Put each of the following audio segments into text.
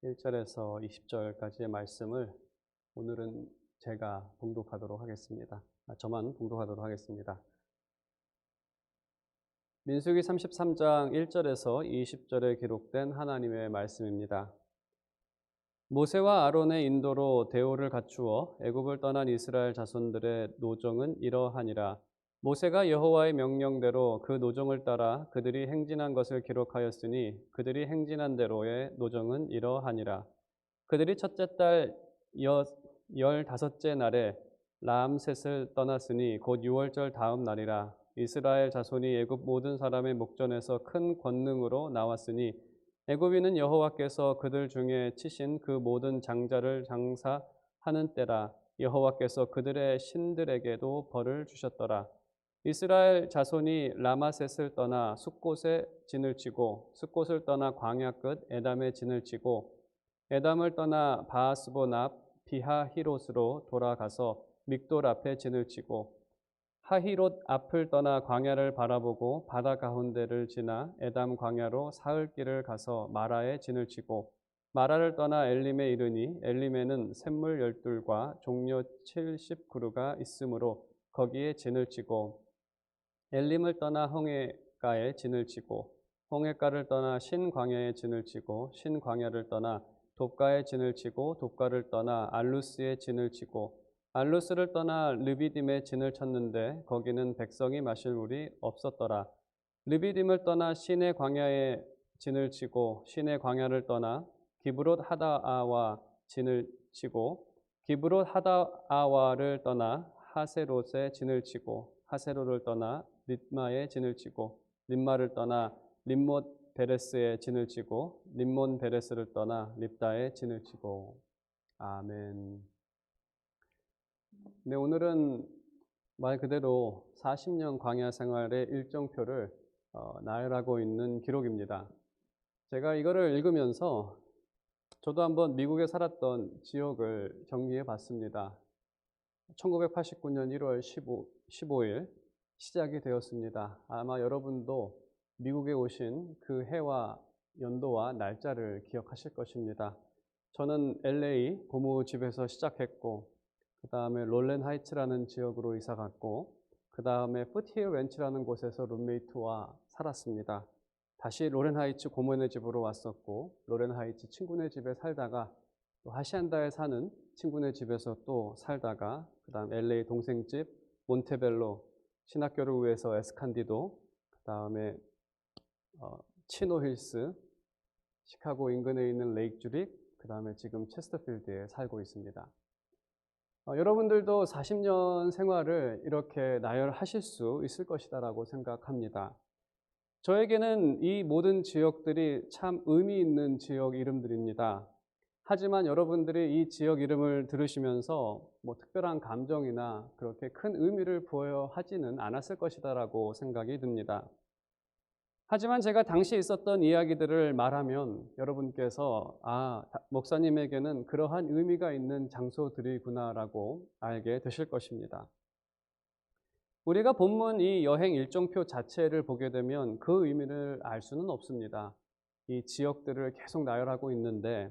1절에서 20절까지의 말씀을 오늘은 제가 봉독하도록 하겠습니다. 저만 봉독하도록 하겠습니다. 민수기 33장 1절에서 20절에 기록된 하나님의 말씀입니다. 모세와 아론의 인도로 대오를 갖추어 애굽을 떠난 이스라엘 자손들의 노정은 이러하니라. 모세가 여호와의 명령대로 그 노정을 따라 그들이 행진한 것을 기록하였으니 그들이 행진한 대로의 노정은 이러하니라. 그들이 첫째 달 15째 날에 라암셋을 떠났으니 곧 6월절 다음 날이라. 이스라엘 자손이 애굽 모든 사람의 목전에서 큰 권능으로 나왔으니 애굽인은 여호와께서 그들 중에 치신 그 모든 장자를 장사하는 때라. 여호와께서 그들의 신들에게도 벌을 주셨더라. 이스라엘 자손이 라마셋을 떠나 숫곳에 진을 치고 숫곳을 떠나 광야 끝 에담에 진을 치고 에담을 떠나 바하스본 앞 비하히롯으로 돌아가서 믹돌 앞에 진을 치고 하히롯 앞을 떠나 광야를 바라보고 바다 가운데를 지나 에담 광야로 사흘 길을 가서 마라에 진을 치고 마라를 떠나 엘림에 이르니 엘림에는 샘물 12과 종려 70그루가 있으므로 거기에 진을 치고 엘림을 떠나 홍해가에 진을 치고 홍해가를 떠나 신광야에 진을 치고 신광야를 떠나 돕가에 진을 치고 돕가를 떠나 알루스에 진을 치고 알루스를 떠나 르비딤에 진을 쳤는데 거기는 백성이 마실 물이 없었더라. 르비딤을 떠나 신의 광야에 진을 치고 신의 광야를 떠나 기브롯 하다아와 진을 치고 기브롯 하다아와를 떠나 하세롯에 진을 치고 하세롯을 떠나 릿마에 진을 치고 릿마를 떠나 림못 베레스에 진을 치고 림몬 베레스를 떠나 립다에 진을 치고. 아멘. 네, 오늘은 말 그대로 40년 광야 생활의 일정표를 나열하고 있는 기록입니다. 제가 이거를 읽으면서 저도 한번 미국에 살았던 지역을 정리해 봤습니다. 1989년 1월 15일 시작이 되었습니다. 아마 여러분도 미국에 오신 그 해와 연도와 날짜를 기억하실 것입니다. 저는 LA 고모집에서 시작했고 그 다음에 롤렌 하이츠라는 지역으로 이사 갔고 그 다음에 푸트힐 렌치라는 곳에서 룸메이트와 살았습니다. 다시 롤렌 하이츠 고모네 집으로 왔었고 롤렌 하이츠 친구네 집에 살다가 또 하시안다에 사는 친구네 집에서 또 살다가 그 다음 LA 동생집 몬테벨로 신학교를 위해서 에스칸디도 그 다음에 치노힐스 시카고 인근에 있는 레이크 주릭 그 다음에 지금 체스터필드에 살고 있습니다. 여러분들도 40년 생활을 이렇게 나열하실 수 있을 것이다라고 생각합니다. 저에게는 이 모든 지역들이 참 의미 있는 지역 이름들입니다. 하지만 여러분들이 이 지역 이름을 들으시면서 특별한 감정이나 그렇게 큰 의미를 부여하지는 않았을 것이다라고 생각이 듭니다. 하지만 제가 당시 있었던 이야기들을 말하면 여러분께서 목사님에게는 그러한 의미가 있는 장소들이구나라고 알게 되실 것입니다. 우리가 본문 이 여행 일정표 자체를 보게 되면 그 의미를 알 수는 없습니다. 이 지역들을 계속 나열하고 있는데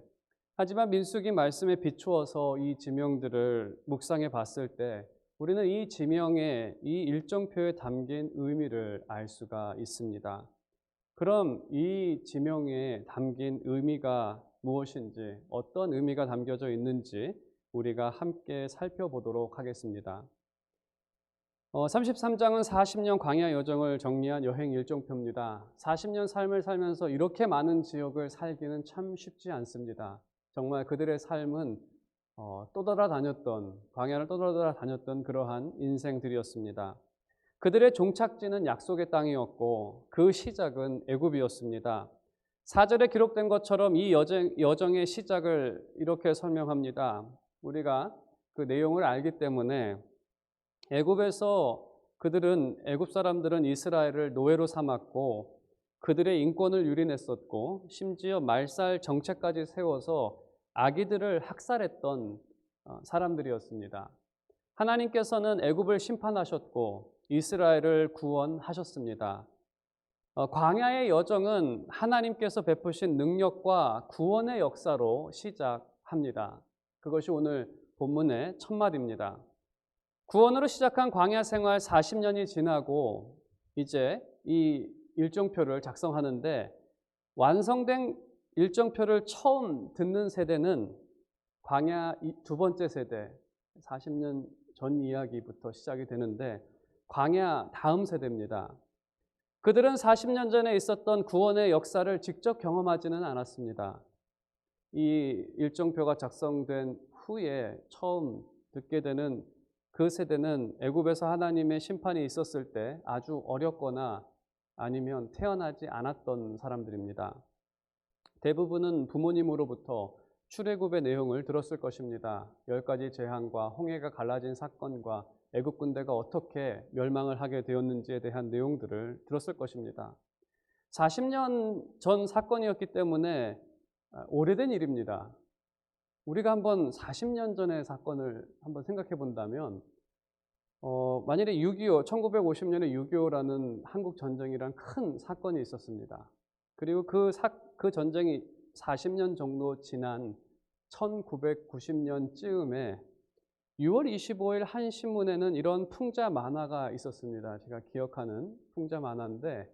하지만 민수기 말씀에 비추어서 이 지명들을 묵상해 봤을 때 우리는 이 지명의 이 일정표에 담긴 의미를 알 수가 있습니다. 그럼 이 지명에 담긴 의미가 무엇인지, 어떤 의미가 담겨져 있는지 우리가 함께 살펴보도록 하겠습니다. 33장은 40년 광야 여정을 정리한 여행 일정표입니다. 40년 삶을 살면서 이렇게 많은 지역을 살기는 참 쉽지 않습니다. 정말 그들의 삶은 광야를 떠돌아다녔던 그러한 인생들이었습니다. 그들의 종착지는 약속의 땅이었고 그 시작은 애굽이었습니다. 4절에 기록된 것처럼 이 여정의 시작을 이렇게 설명합니다. 우리가 그 내용을 알기 때문에 애굽에서 애굽 사람들은 이스라엘을 노예로 삼았고 그들의 인권을 유린했었고 심지어 말살 정책까지 세워서 아기들을 학살했던 사람들이었습니다. 하나님께서는 애굽을 심판하셨고 이스라엘을 구원하셨습니다. 광야의 여정은 하나님께서 베푸신 능력과 구원의 역사로 시작합니다. 그것이 오늘 본문의 첫 마디입니다. 구원으로 시작한 광야 생활 40년이 지나고 이제 이 일정표를 작성하는데, 완성된 일정표를 처음 듣는 세대는 광야 두 번째 세대, 40년 전 이야기부터 시작이 되는데 광야 다음 세대입니다. 그들은 40년 전에 있었던 구원의 역사를 직접 경험하지는 않았습니다. 이 일정표가 작성된 후에 처음 듣게 되는 그 세대는 애굽에서 하나님의 심판이 있었을 때 아주 어렸거나 아니면 태어나지 않았던 사람들입니다. 대부분은 부모님으로부터 출애굽의 내용을 들었을 것입니다. 10가지 재앙과 홍해가 갈라진 사건과 애굽 군대가 어떻게 멸망을 하게 되었는지에 대한 내용들을 들었을 것입니다. 40년 전 사건이었기 때문에 오래된 일입니다. 우리가 한번 40년 전의 사건을 한번 생각해 본다면, 만일에 6.25, 1950년에 6.25라는 한국 전쟁이란 큰 사건이 있었습니다. 그리고 그 전쟁이 40년 정도 지난 1990년쯤에 6월 25일 한 신문에는 이런 풍자 만화가 있었습니다. 제가 기억하는 풍자 만화인데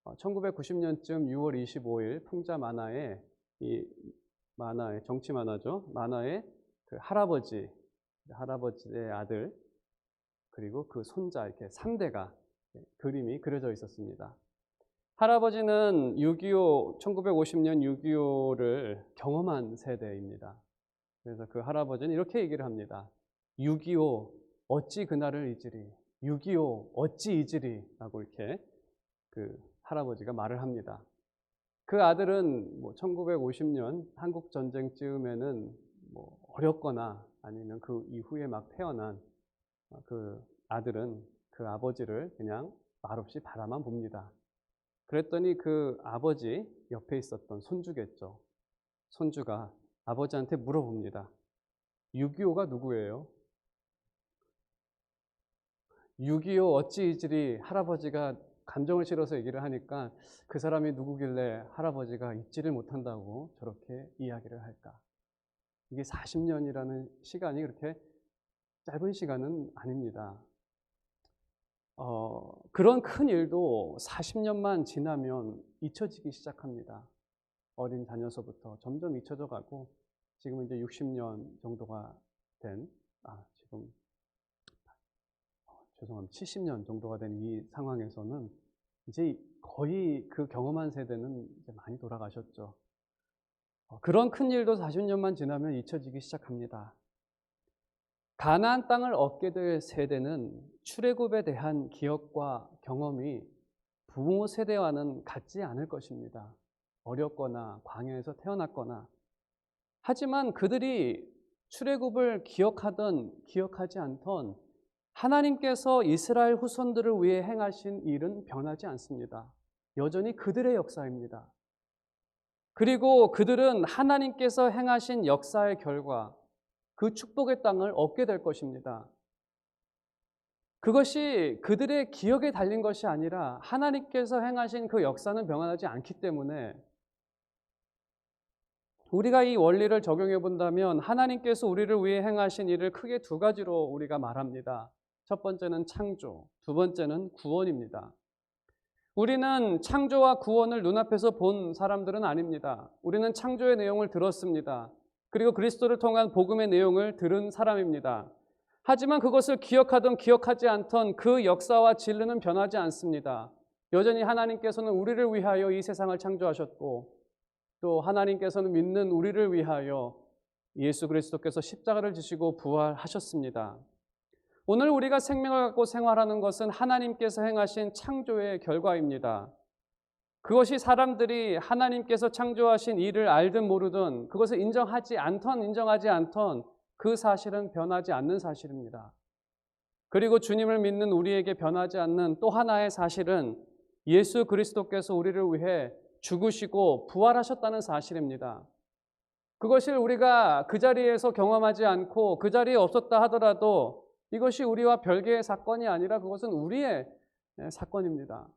1990년쯤 6월 25일 풍자 만화에, 이 만화의 정치 만화죠. 만화에 그 할아버지의 아들 그리고 그 손자, 이렇게 3대가 그림이 그려져 있었습니다. 할아버지는 1950년 6.25를 경험한 세대입니다. 그래서 그 할아버지는 이렇게 얘기를 합니다. 6.25 어찌 그날을 잊으리, 6.25 어찌 잊으리 라고 이렇게 그 할아버지가 말을 합니다. 그 아들은 1950년 한국 전쟁쯤에는 어렸거나 아니면 그 이후에 막 태어난 그 아들은 그 아버지를 그냥 말없이 바라만 봅니다. 그랬더니 그 아버지 옆에 있었던 손주겠죠. 손주가 아버지한테 물어봅니다. 6.25가 누구예요? 6.25 어찌 잊으리, 할아버지가 감정을 실어서 얘기를 하니까 그 사람이 누구길래 할아버지가 잊지를 못한다고 저렇게 이야기를 할까? 이게 40년이라는 시간이 그렇게 짧은 시간은 아닙니다. 그런 큰 일도 40년만 지나면 잊혀지기 시작합니다. 어린 자녀서부터 점점 잊혀져 가고 지금 이제 60년 정도가 된, 죄송합니다. 70년 정도가 된 이 상황에서는 이제 거의 그 경험한 세대는 이제 많이 돌아가셨죠. 그런 큰 일도 40년만 지나면 잊혀지기 시작합니다. 가나안 땅을 얻게 될 세대는 출애굽에 대한 기억과 경험이 부모 세대와는 같지 않을 것입니다. 어렸거나 광야에서 태어났거나. 하지만 그들이 출애굽을 기억하든 기억하지 않던 하나님께서 이스라엘 후손들을 위해 행하신 일은 변하지 않습니다. 여전히 그들의 역사입니다. 그리고 그들은 하나님께서 행하신 역사의 결과 그 축복의 땅을 얻게 될 것입니다. 그것이 그들의 기억에 달린 것이 아니라 하나님께서 행하신 그 역사는 변하지 않기 때문에 우리가 이 원리를 적용해 본다면 하나님께서 우리를 위해 행하신 일을 크게 두 가지로 우리가 말합니다. 첫 번째는 창조, 두 번째는 구원입니다. 우리는 창조와 구원을 눈앞에서 본 사람들은 아닙니다. 우리는 창조의 내용을 들었습니다. 그리고 그리스도를 통한 복음의 내용을 들은 사람입니다. 하지만 그것을 기억하든 기억하지 않던 그 역사와 진리는 변하지 않습니다. 여전히 하나님께서는 우리를 위하여 이 세상을 창조하셨고 또 하나님께서는 믿는 우리를 위하여 예수 그리스도께서 십자가를 지시고 부활하셨습니다. 오늘 우리가 생명을 갖고 생활하는 것은 하나님께서 행하신 창조의 결과입니다. 그것이 사람들이 하나님께서 창조하신 일을 알든 모르든 그것을 인정하지 않던 그 사실은 변하지 않는 사실입니다. 그리고 주님을 믿는 우리에게 변하지 않는 또 하나의 사실은 예수 그리스도께서 우리를 위해 죽으시고 부활하셨다는 사실입니다. 그것을 우리가 그 자리에서 경험하지 않고 그 자리에 없었다 하더라도 이것이 우리와 별개의 사건이 아니라 그것은 우리의 사건입니다.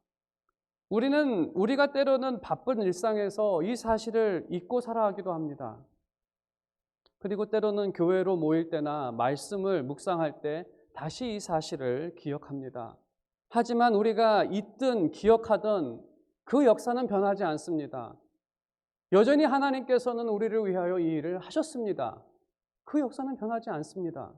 우리가 때로는 바쁜 일상에서 이 사실을 잊고 살아가기도 합니다. 그리고 때로는 교회로 모일 때나 말씀을 묵상할 때 다시 이 사실을 기억합니다. 하지만 우리가 잊든 기억하든 그 역사는 변하지 않습니다. 여전히 하나님께서는 우리를 위하여 이 일을 하셨습니다. 그 역사는 변하지 않습니다.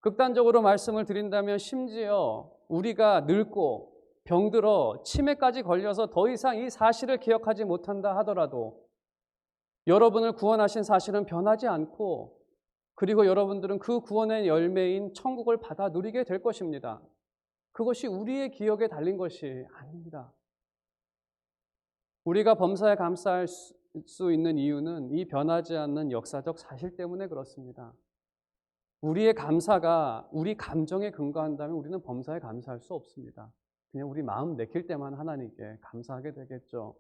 극단적으로 말씀을 드린다면 심지어 우리가 늙고 병들어 치매까지 걸려서 더 이상 이 사실을 기억하지 못한다 하더라도 여러분을 구원하신 사실은 변하지 않고, 그리고 여러분들은 그 구원의 열매인 천국을 받아 누리게 될 것입니다. 그것이 우리의 기억에 달린 것이 아닙니다. 우리가 범사에 감사할 수 있는 이유는 이 변하지 않는 역사적 사실 때문에 그렇습니다. 우리의 감사가 우리 감정에 근거한다면 우리는 범사에 감사할 수 없습니다. 그냥 우리 마음 내킬 때만 하나님께 감사하게 되겠죠.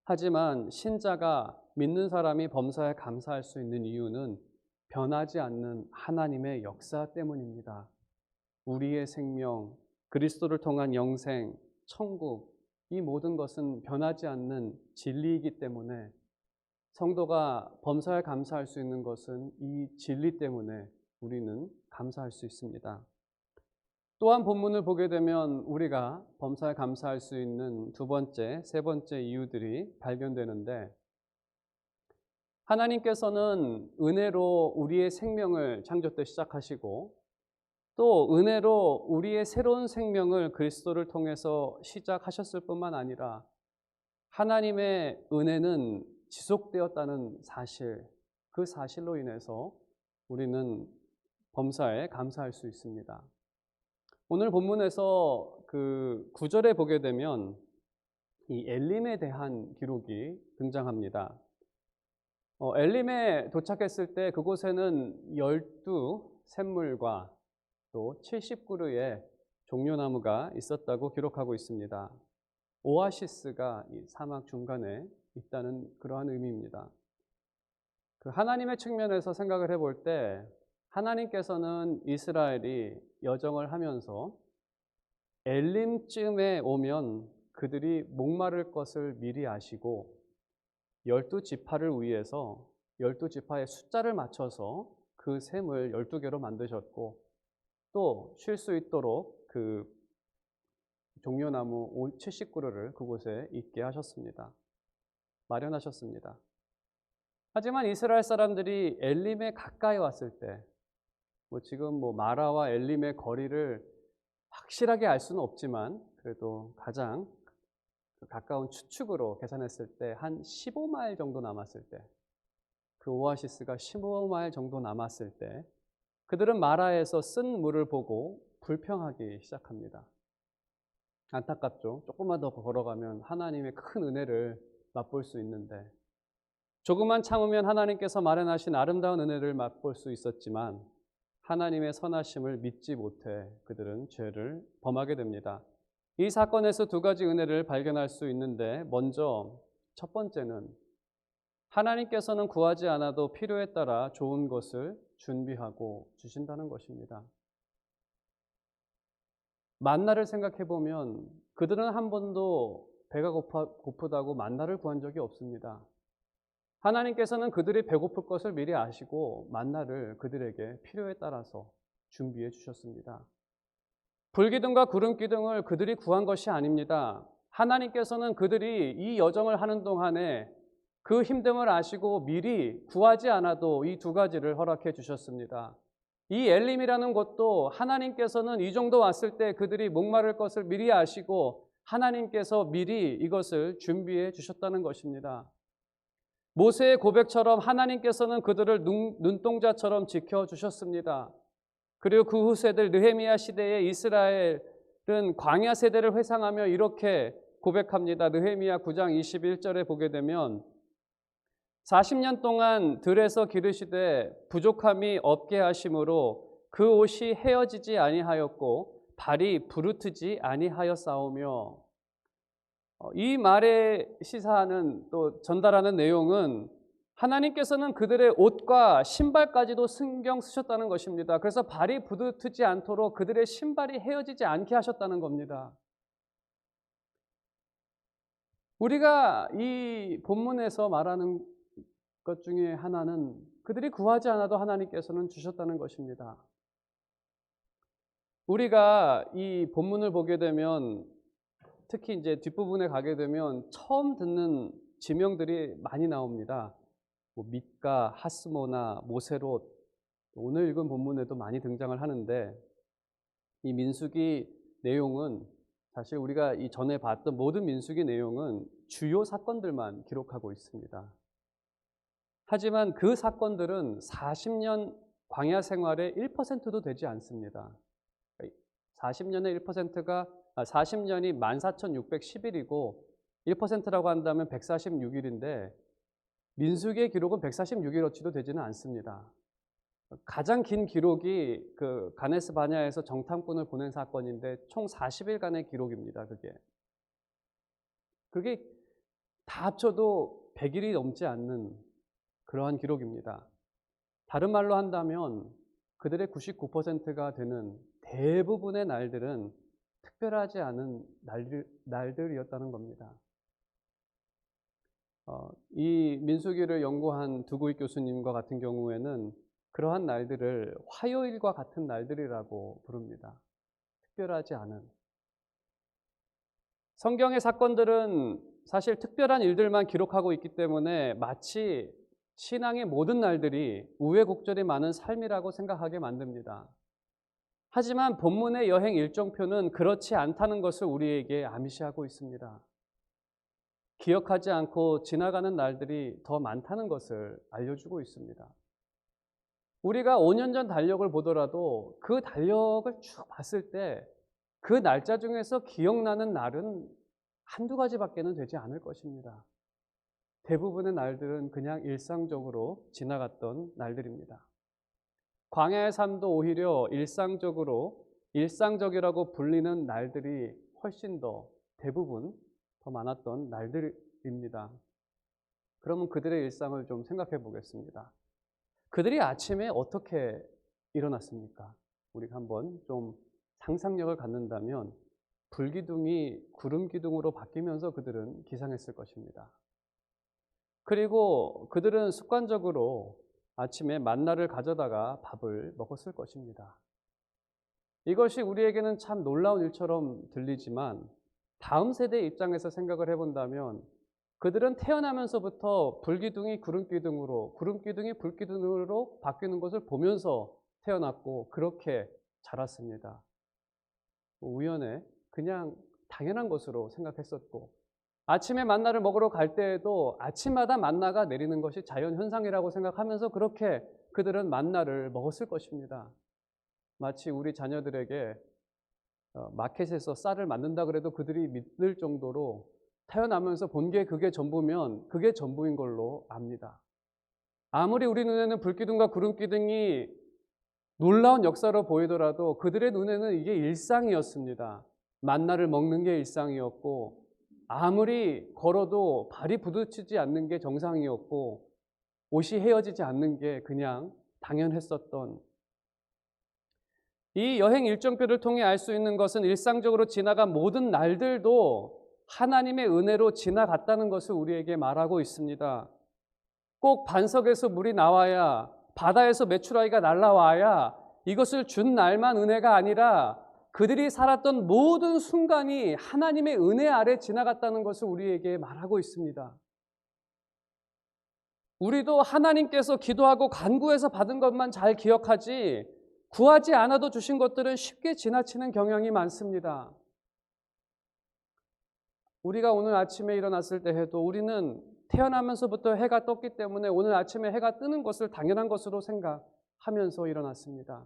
하지만 신자가, 믿는 사람이 범사에 감사할 수 있는 이유는 변하지 않는 하나님의 역사 때문입니다. 우리의 생명, 그리스도를 통한 영생, 천국, 이 모든 것은 변하지 않는 진리이기 때문에 성도가 범사에 감사할 수 있는 것은 이 진리 때문에 우리는 감사할 수 있습니다. 또한 본문을 보게 되면 우리가 범사에 감사할 수 있는 두 번째, 세 번째 이유들이 발견되는데, 하나님께서는 은혜로 우리의 생명을 창조 때 시작하시고 또 은혜로 우리의 새로운 생명을 그리스도를 통해서 시작하셨을 뿐만 아니라 하나님의 은혜는 지속되었다는 사실, 그 사실로 인해서 우리는 범사에 감사할 수 있습니다. 오늘 본문에서 그 9절에 보게 되면 이 엘림에 대한 기록이 등장합니다. 엘림에 도착했을 때 그곳에는 12 샘물과 또 70그루의 종려나무가 있었다고 기록하고 있습니다. 오아시스가 이 사막 중간에 있다는 그러한 의미입니다. 그 하나님의 측면에서 생각을 해볼 때 하나님께서는 이스라엘이 여정을 하면서 엘림쯤에 오면 그들이 목마를 것을 미리 아시고 12지파를 위해서 12지파의 숫자를 맞춰서 그 셈을 12개로 만드셨고 또 쉴 수 있도록 그 종려나무 70그루를 그곳에 있게 하셨습니다. 마련하셨습니다. 하지만 이스라엘 사람들이 엘림에 가까이 왔을 때, 지금 마라와 엘림의 거리를 확실하게 알 수는 없지만 그래도 가장 가까운 추측으로 계산했을 때 한 15마일 정도 남았을 때, 그 오아시스가 15마일 정도 남았을 때 그들은 마라에서 쓴 물을 보고 불평하기 시작합니다. 안타깝죠. 조금만 더 걸어가면 하나님의 큰 은혜를 맛볼 수 있는데, 조금만 참으면 하나님께서 마련하신 아름다운 은혜를 맛볼 수 있었지만 하나님의 선하심을 믿지 못해 그들은 죄를 범하게 됩니다. 이 사건에서 두 가지 은혜를 발견할 수 있는데, 먼저 첫 번째는 하나님께서는 구하지 않아도 필요에 따라 좋은 것을 준비하고 주신다는 것입니다. 만나를 생각해 보면 그들은 한 번도 배가 고프다고 만나를 구한 적이 없습니다. 하나님께서는 그들이 배고플 것을 미리 아시고 만나를 그들에게 필요에 따라서 준비해 주셨습니다. 불기둥과 구름기둥을 그들이 구한 것이 아닙니다. 하나님께서는 그들이 이 여정을 하는 동안에 그 힘듦을 아시고 미리 구하지 않아도 이 두 가지를 허락해 주셨습니다. 이 엘림이라는 곳도 하나님께서는 이 정도 왔을 때 그들이 목마를 것을 미리 아시고 하나님께서 미리 이것을 준비해 주셨다는 것입니다. 모세의 고백처럼 하나님께서는 그들을 눈동자처럼 지켜주셨습니다. 그리고 그 후세들 느헤미야 시대의 이스라엘은 광야 세대를 회상하며 이렇게 고백합니다. 느헤미야 9장 21절에 보게 되면 40년 동안 들에서 기르시되 부족함이 없게 하심으로 그 옷이 헤어지지 아니하였고 발이 부르트지 아니하였사오며, 이 말에 시사하는 또 전달하는 내용은 하나님께서는 그들의 옷과 신발까지도 신경 쓰셨다는 것입니다. 그래서 발이 부르트지 않도록 그들의 신발이 헤어지지 않게 하셨다는 겁니다. 우리가 이 본문에서 말하는 것 중에 하나는 그들이 구하지 않아도 하나님께서는 주셨다는 것입니다. 우리가 이 본문을 보게 되면 특히 이제 뒷부분에 가게 되면 처음 듣는 지명들이 많이 나옵니다. 뭐 밋가, 하스모나, 모세롯, 오늘 읽은 본문에도 많이 등장을 하는데 이 민수기 내용은 사실 우리가 이 전에 봤던 모든 민수기 내용은 주요 사건들만 기록하고 있습니다. 하지만 그 사건들은 40년 광야 생활의 1%도 되지 않습니다. 40년의 1%가 40년이 14,610일이고 1%라고 한다면 146일인데 민수기의 기록은 146일어치도 되지는 않습니다. 가장 긴 기록이 그 가네스 바냐에서 정탐꾼을 보낸 사건인데 총 40일간의 기록입니다. 그게 다 합쳐도 100일이 넘지 않는 그러한 기록입니다. 다른 말로 한다면 그들의 99%가 되는 대부분의 날들은 특별하지 않은 날들이었다는 겁니다. 이 민수기를 연구한 두구이 교수님과 같은 경우에는 그러한 날들을 화요일과 같은 날들이라고 부릅니다. 특별하지 않은. 성경의 사건들은 사실 특별한 일들만 기록하고 있기 때문에 마치 신앙의 모든 날들이 우여곡절이 많은 삶이라고 생각하게 만듭니다. 하지만 본문의 여행 일정표는 그렇지 않다는 것을 우리에게 암시하고 있습니다. 기억하지 않고 지나가는 날들이 더 많다는 것을 알려주고 있습니다. 우리가 5년 전 달력을 보더라도 그 달력을 쭉 봤을 때 그 날짜 중에서 기억나는 날은 한두 가지밖에는 되지 않을 것입니다. 대부분의 날들은 그냥 일상적으로 지나갔던 날들입니다. 광야의 삶도 오히려 일상적이라고 불리는 날들이 훨씬 더 대부분 더 많았던 날들입니다. 그러면 그들의 일상을 좀 생각해 보겠습니다. 그들이 아침에 어떻게 일어났습니까? 우리가 한번 좀 상상력을 갖는다면 불기둥이 구름기둥으로 바뀌면서 그들은 기상했을 것입니다. 그리고 그들은 습관적으로 아침에 만나를 가져다가 밥을 먹었을 것입니다. 이것이 우리에게는 참 놀라운 일처럼 들리지만 다음 세대의 입장에서 생각을 해본다면 그들은 태어나면서부터 불기둥이 구름기둥으로, 구름기둥이 불기둥으로 바뀌는 것을 보면서 태어났고 그렇게 자랐습니다. 우연에 그냥 당연한 것으로 생각했었고 아침에 만나를 먹으러 갈 때에도 아침마다 만나가 내리는 것이 자연현상이라고 생각하면서 그렇게 그들은 만나를 먹었을 것입니다. 마치 우리 자녀들에게 마켓에서 쌀을 만든다 그래도 그들이 믿을 정도로 태어나면서 본 게 그게 전부면 그게 전부인 걸로 압니다. 아무리 우리 눈에는 불기둥과 구름기둥이 놀라운 역사로 보이더라도 그들의 눈에는 이게 일상이었습니다. 만나를 먹는 게 일상이었고 아무리 걸어도 발이 부딪히지 않는 게 정상이었고 옷이 헤어지지 않는 게 그냥 당연했었던 이 여행 일정표를 통해 알 수 있는 것은 일상적으로 지나간 모든 날들도 하나님의 은혜로 지나갔다는 것을 우리에게 말하고 있습니다. 꼭 반석에서 물이 나와야 바다에서 메추라기가 날아와야 이것을 준 날만 은혜가 아니라 그들이 살았던 모든 순간이 하나님의 은혜 아래 지나갔다는 것을 우리에게 말하고 있습니다. 우리도 하나님께서 기도하고 간구해서 받은 것만 잘 기억하지 구하지 않아도 주신 것들은 쉽게 지나치는 경향이 많습니다. 우리가 오늘 아침에 일어났을 때 해도 우리는 태어나면서부터 해가 떴기 때문에 오늘 아침에 해가 뜨는 것을 당연한 것으로 생각하면서 일어났습니다.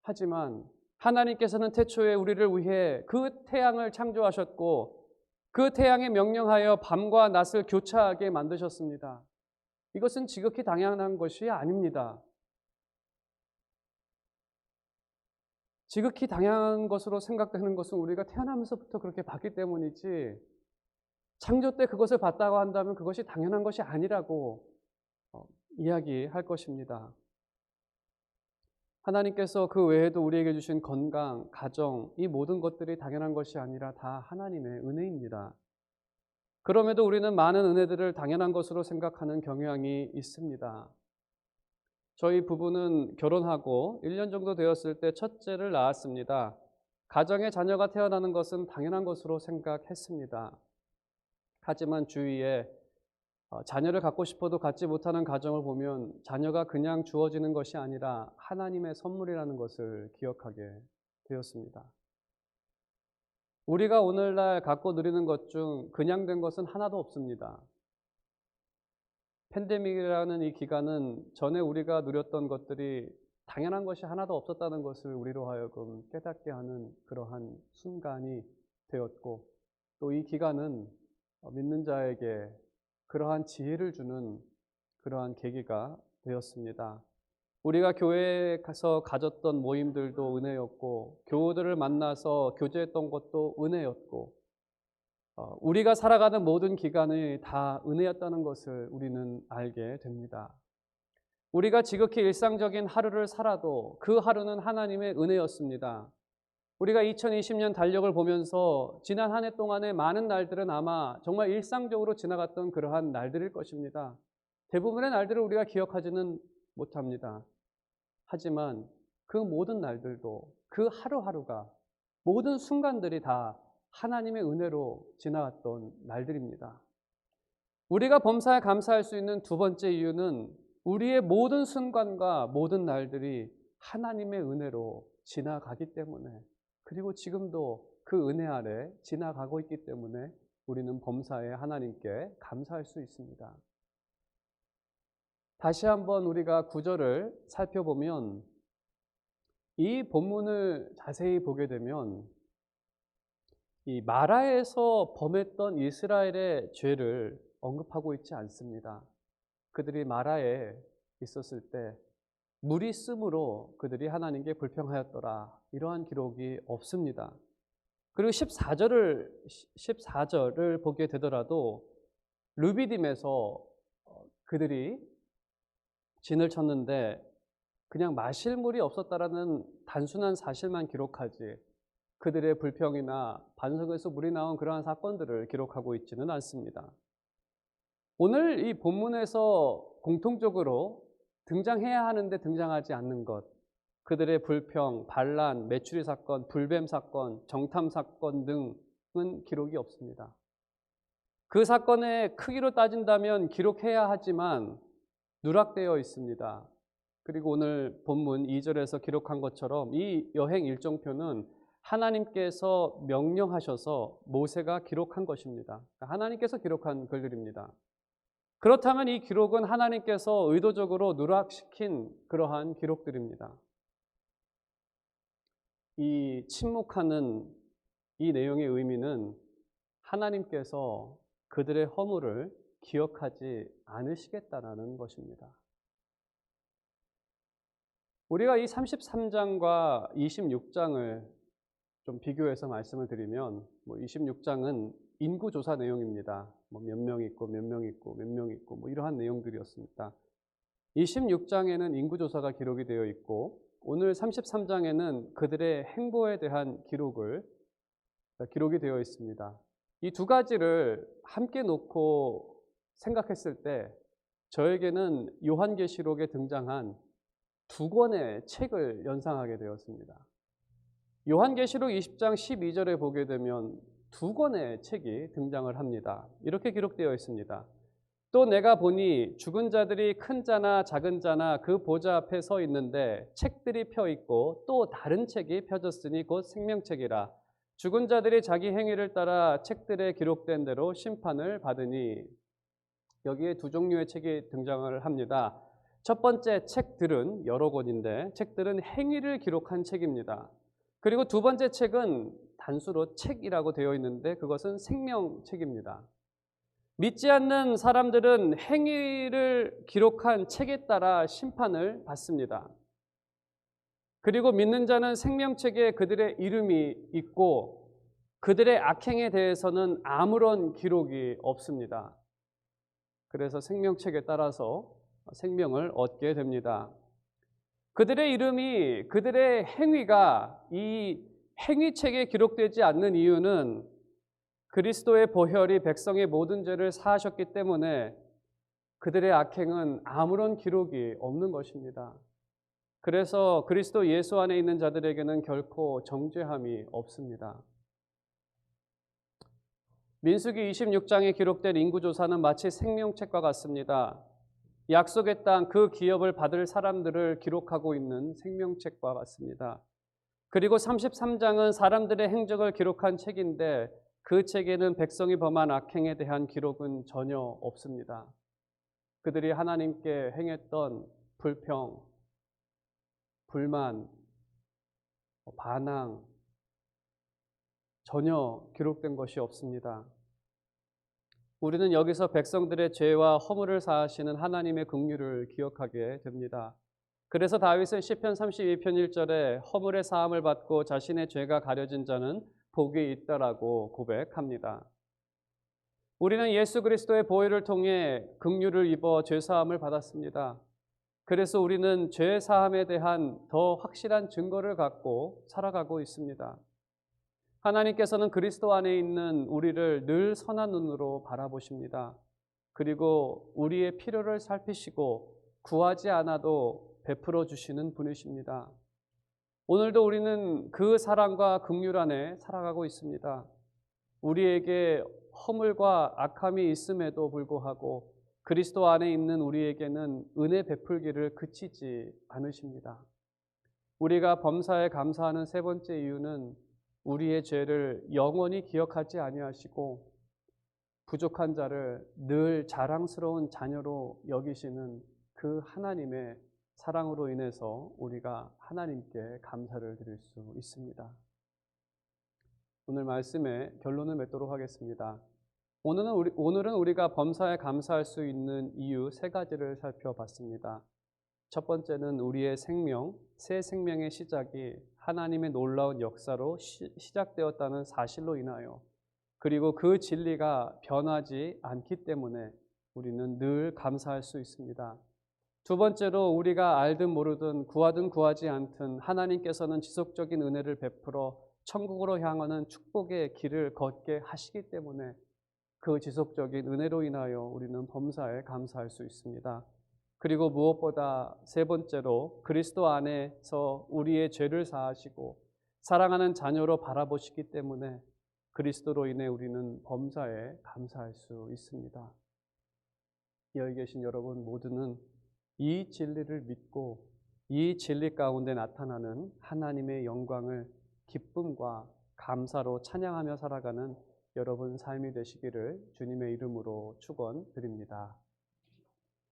하지만 하나님께서는 태초에 우리를 위해 그 태양을 창조하셨고 그 태양에 명령하여 밤과 낮을 교차하게 만드셨습니다. 이것은 지극히 당연한 것이 아닙니다. 지극히 당연한 것으로 생각되는 것은 우리가 태어나면서부터 그렇게 봤기 때문이지 창조 때 그것을 봤다고 한다면 그것이 당연한 것이 아니라고 이야기할 것입니다. 하나님께서 그 외에도 우리에게 주신 건강, 가정, 이 모든 것들이 당연한 것이 아니라 다 하나님의 은혜입니다. 그럼에도 우리는 많은 은혜들을 당연한 것으로 생각하는 경향이 있습니다. 저희 부부는 결혼하고 1년 정도 되었을 때 첫째를 낳았습니다. 가정에 자녀가 태어나는 것은 당연한 것으로 생각했습니다. 하지만 주위에 자녀를 갖고 싶어도 갖지 못하는 가정을 보면 자녀가 그냥 주어지는 것이 아니라 하나님의 선물이라는 것을 기억하게 되었습니다. 우리가 오늘날 갖고 누리는 것 중 그냥 된 것은 하나도 없습니다. 팬데믹이라는 이 기간은 전에 우리가 누렸던 것들이 당연한 것이 하나도 없었다는 것을 우리로 하여금 깨닫게 하는 그러한 순간이 되었고, 또 이 기간은 믿는 자에게 그러한 지혜를 주는 그러한 계기가 되었습니다. 우리가 교회에 가서 가졌던 모임들도 은혜였고, 교우들을 만나서 교제했던 것도 은혜였고, 우리가 살아가는 모든 기간이 다 은혜였다는 것을 우리는 알게 됩니다. 우리가 지극히 일상적인 하루를 살아도 그 하루는 하나님의 은혜였습니다. 우리가 2020년 달력을 보면서 지난 한 해 동안의 많은 날들은 아마 정말 일상적으로 지나갔던 그러한 날들일 것입니다. 대부분의 날들을 우리가 기억하지는 못합니다. 하지만 그 모든 날들도, 그 하루하루가, 모든 순간들이 다 하나님의 은혜로 지나갔던 날들입니다. 우리가 범사에 감사할 수 있는 두 번째 이유는 우리의 모든 순간과 모든 날들이 하나님의 은혜로 지나가기 때문에, 그리고 지금도 그 은혜 아래 지나가고 있기 때문에 우리는 범사에 하나님께 감사할 수 있습니다. 다시 한번 우리가 구절을 살펴보면, 이 본문을 자세히 보게 되면 이 마라에서 범했던 이스라엘의 죄를 언급하고 있지 않습니다. 그들이 마라에 있었을 때 물이 씀으로 그들이 하나님께 불평하였더라, 이러한 기록이 없습니다. 그리고 14절을 보게 되더라도 르비딤에서 그들이 진을 쳤는데 그냥 마실 물이 없었다라는 단순한 사실만 기록하지, 그들의 불평이나 반석에서 물이 나온 그러한 사건들을 기록하고 있지는 않습니다. 오늘 이 본문에서 공통적으로 등장해야 하는데 등장하지 않는 것, 그들의 불평, 반란, 메추리 사건, 불뱀 사건, 정탐 사건 등은 기록이 없습니다. 그 사건의 크기로 따진다면 기록해야 하지만 누락되어 있습니다. 그리고 오늘 본문 2절에서 기록한 것처럼 이 여행 일정표는 하나님께서 명령하셔서 모세가 기록한 것입니다. 하나님께서 기록한 글들입니다. 그렇다면 이 기록은 하나님께서 의도적으로 누락시킨 그러한 기록들입니다. 이 침묵하는 이 내용의 의미는 하나님께서 그들의 허물을 기억하지 않으시겠다라는 것입니다. 우리가 이 33장과 26장을 좀 비교해서 말씀을 드리면, 26장은 인구조사 내용입니다. 몇 명 있고 몇 명 있고 몇 명 있고 이러한 내용들이었습니다. 26장에는 인구조사가 기록이 되어 있고, 오늘 33장에는 그들의 행보에 대한 기록이 되어 있습니다. 이 두 가지를 함께 놓고 생각했을 때 저에게는 요한계시록에 등장한 두 권의 책을 연상하게 되었습니다. 요한계시록 20장 12절에 보게 되면 두 권의 책이 등장을 합니다. 이렇게 기록되어 있습니다. 또 내가 보니 죽은 자들이 큰 자나 작은 자나 그 보좌 앞에 서 있는데 책들이 펴 있고 또 다른 책이 펴졌으니 곧 생명책이라. 죽은 자들이 자기 행위를 따라 책들에 기록된 대로 심판을 받으니. 여기에 두 종류의 책이 등장을 합니다. 첫 번째 책들은 여러 권인데 책들은 행위를 기록한 책입니다. 그리고 두 번째 책은 단수로 책이라고 되어 있는데 그것은 생명책입니다. 믿지 않는 사람들은 행위를 기록한 책에 따라 심판을 받습니다. 그리고 믿는 자는 생명책에 그들의 이름이 있고 그들의 악행에 대해서는 아무런 기록이 없습니다. 그래서 생명책에 따라서 생명을 얻게 됩니다. 그들의 이름이, 그들의 행위가 이 행위책에 기록되지 않는 이유는 그리스도의 보혈이 백성의 모든 죄를 사하셨기 때문에 그들의 악행은 아무런 기록이 없는 것입니다. 그래서 그리스도 예수 안에 있는 자들에게는 결코 정죄함이 없습니다. 민수기 26장에 기록된 인구조사는 마치 생명책과 같습니다. 약속의 땅 그 기업을 받을 사람들을 기록하고 있는 생명책과 같습니다. 그리고 33장은 사람들의 행적을 기록한 책인데 그 책에는 백성이 범한 악행에 대한 기록은 전혀 없습니다. 그들이 하나님께 행했던 불평, 불만, 반항 전혀 기록된 것이 없습니다. 우리는 여기서 백성들의 죄와 허물을 사하시는 하나님의 긍휼을 기억하게 됩니다. 그래서 다윗은 시편 32편 1절에 허물의 사함을 받고 자신의 죄가 가려진 자는 복이 있다라고 고백합니다. 우리는 예수 그리스도의 보혈을 통해 긍휼을 입어 죄 사함을 받았습니다. 그래서 우리는 죄 사함에 대한 더 확실한 증거를 갖고 살아가고 있습니다. 하나님께서는 그리스도 안에 있는 우리를 늘 선한 눈으로 바라보십니다. 그리고 우리의 필요를 살피시고 구하지 않아도 베풀어 주시는 분이십니다. 오늘도 우리는 그 사랑과 긍휼 안에 살아가고 있습니다. 우리에게 허물과 악함이 있음에도 불구하고 그리스도 안에 있는 우리에게는 은혜 베풀기를 그치지 않으십니다. 우리가 범사에 감사하는 세 번째 이유는 우리의 죄를 영원히 기억하지 아니하시고 부족한 자를 늘 자랑스러운 자녀로 여기시는 그 하나님의 사랑으로 인해서 우리가 하나님께 감사를 드릴 수 있습니다. 오늘 말씀의 결론을 맺도록 하겠습니다. 오늘은 우리가 범사에 감사할 수 있는 이유 세 가지를 살펴봤습니다. 첫 번째는 우리의 생명, 새 생명의 시작이 하나님의 놀라운 역사로 시작되었다는 사실로 인하여, 그리고 그 진리가 변하지 않기 때문에 우리는 늘 감사할 수 있습니다. 두 번째로 우리가 알든 모르든 구하든 구하지 않든 하나님께서는 지속적인 은혜를 베풀어 천국으로 향하는 축복의 길을 걷게 하시기 때문에 그 지속적인 은혜로 인하여 우리는 범사에 감사할 수 있습니다. 그리고 무엇보다 세 번째로 그리스도 안에서 우리의 죄를 사하시고 사랑하는 자녀로 바라보시기 때문에 그리스도로 인해 우리는 범사에 감사할 수 있습니다. 여기 계신 여러분 모두는 이 진리를 믿고 이 진리 가운데 나타나는 하나님의 영광을 기쁨과 감사로 찬양하며 살아가는 여러분 삶이 되시기를 주님의 이름으로 축원드립니다.